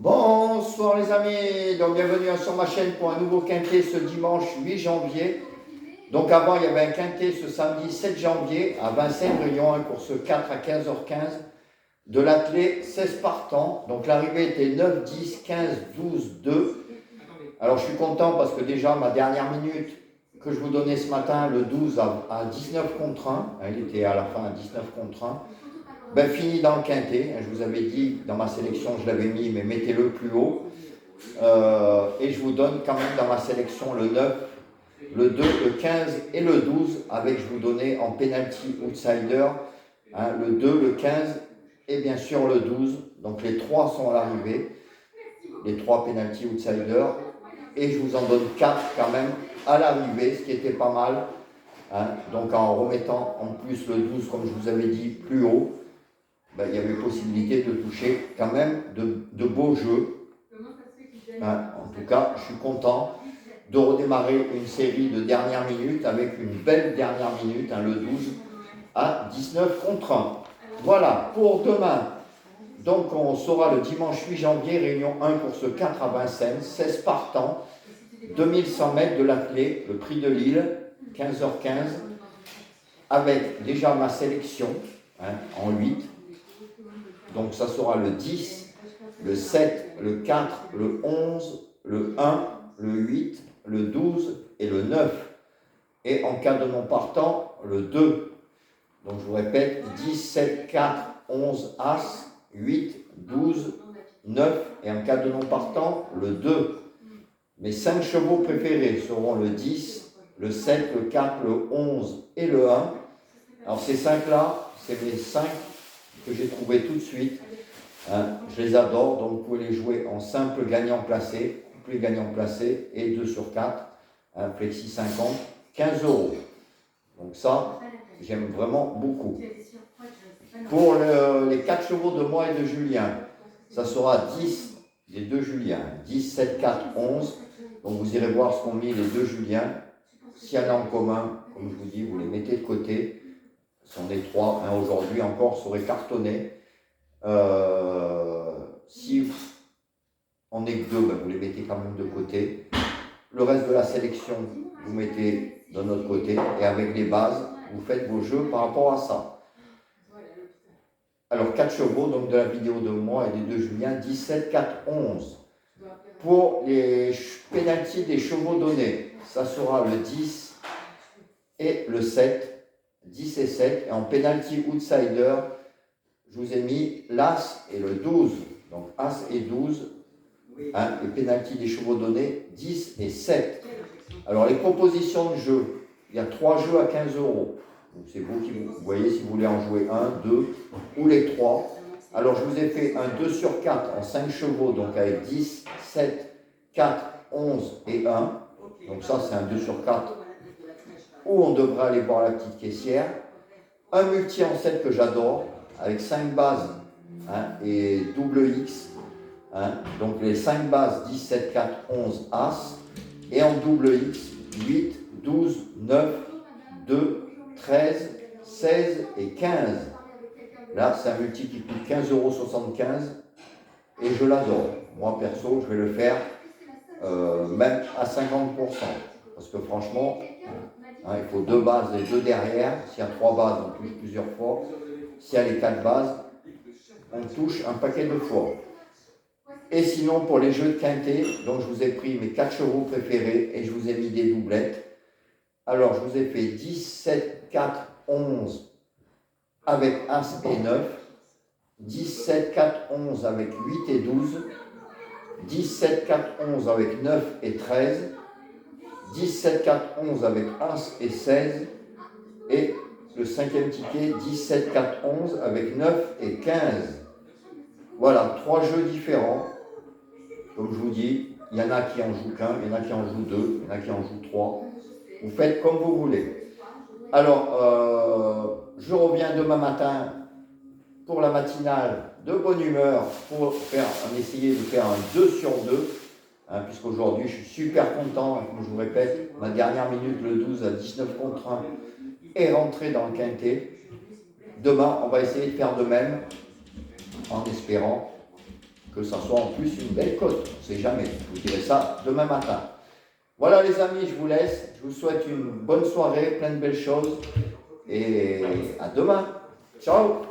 Bonsoir les amis, donc bienvenue sur ma chaîne pour un nouveau quintet ce dimanche 8 janvier. Donc avant il y avait un quintet ce samedi 7 janvier à Vincennes-Réunion, course 4 à 15h15 de l'attelé 16 partants. Donc l'arrivée était 9, 10, 15, 12, 2. Alors je suis content parce que déjà ma dernière minute que je vous donnais ce matin, le 12 à 19 contre 1, il était à la fin à 19 contre 1. Fini dans le quintet, je vous avais dit dans ma sélection, je l'avais mis, mais mettez-le plus haut. Et je vous donne quand même dans ma sélection le 9, le 2, le 15 et le 12, avec je vous donnais en penalty outsider, le 2, le 15 et bien sûr le 12. Donc les trois sont à l'arrivée, les trois penalty outsiders. Et je vous en donne 4 quand même à l'arrivée, ce qui était pas mal. Donc en remettant en plus le 12, comme je vous avais dit, plus haut. Il y avait possibilité de toucher quand même de beaux jeux. En tout cas, je suis content de redémarrer une série de dernière minute avec une belle dernière minute, le 12 à 19 contre 1. Voilà, pour demain, donc on saura le dimanche 8 janvier, réunion 1, course 4 à Vincennes, 16 partants, 2100 mètres de l'attelé, le prix de Lille, 15h15, avec déjà ma sélection en 8. Donc ça sera le 10, le 7, le 4, le 11, le 1, le 8, le 12 et le 9. Et en cas de non partant, le 2. Donc je vous répète, 10, 7, 4, 11, As, 8, 12, 9. Et en cas de non partant, le 2. Mes 5 chevaux préférés seront le 10, le 7, le 4, le 11 et le 1. Alors ces 5-là, c'est mes 5 que j'ai trouvés tout de suite. Je les adore, donc vous pouvez les jouer en simple gagnant placé, couplet gagnant placé et 2 sur 4, flexi 50, 15 euros. Donc ça, j'aime vraiment beaucoup. Pour les 4 chevaux de moi et de Julien, ça sera 10 les deux Juliens, 10, 7, 4, 11. Donc vous irez voir ce qu'ont mis les deux Juliens. S'il y en a en commun, comme je vous dis, vous les mettez de côté. Ce sont les 3. Aujourd'hui encore, serait cartonné. Si on n'est que 2, vous les mettez quand même de côté. Le reste de la sélection, vous mettez de notre côté. Et avec les bases, vous faites vos jeux par rapport à ça. Alors 4 chevaux, donc de la vidéo de moi et des deux Julien, 17, 4, 11. Pour les pénaltys des chevaux donnés, ça sera le 10 et le 7. 10 et 7. Et en penalty outsider, je vous ai mis l'As et le 12. Donc As et 12. Les pénaltys des chevaux donnés, 10 et 7. Alors les propositions de jeu, il y a 3 jeux à 15 euros. Donc c'est vous qui vous voyez si vous voulez en jouer 1, 2 ou les 3. Alors je vous ai fait un 2 sur 4 en 5 chevaux, donc avec 10, 7, 4, 11 et 1. Donc ça c'est un 2 sur 4 où on devrait aller voir la petite caissière. Un multi en 7 que j'adore, avec 5 bases et double X. Donc les 5 bases 10, 7, 4, 11, As. Et en double X, 8, 12, 9, 2, 13, 16 et 15. Là, c'est un multi qui coûte 15,75 € et je l'adore. Moi, perso, je vais le faire même à 50%. Parce que franchement, il faut 2 bases et 2 derrière. S'il y a 3 bases, on touche plusieurs fois. S'il y a les 4 bases, on touche un paquet de fois. Et sinon, pour les jeux de quintet, donc je vous ai pris mes 4 chevaux préférés et je vous ai mis des doublettes. Alors, je vous ai fait 10, 7, 4, 11 avec As et 9. 10, 7, 4, 11 avec 8 et 12. 10, 7, 4, 11 avec 9 et 13. 10, 7, 4, 11 avec As et 16. Et le 5e ticket, 10, 7, 4, 11 avec 9 et 15. Voilà, 3 jeux différents. Comme je vous dis, il y en a qui en jouent qu'un, il y en a qui en jouent 2, il y en a qui en jouent 3. Vous faites comme vous voulez. Alors, je reviens demain matin pour la matinale de bonne humeur pour essayer de faire un 2 sur 2. Puisqu'aujourd'hui, je suis super content. Comme je vous répète, ma dernière minute, le 12 à 19 contre 1, est rentrée dans le quintet. Demain, on va essayer de faire de même en espérant que ça soit en plus une belle cote. On ne sait jamais. Je vous dirai ça demain matin. Voilà les amis, je vous laisse. Je vous souhaite une bonne soirée, plein de belles choses. Et à demain. Ciao.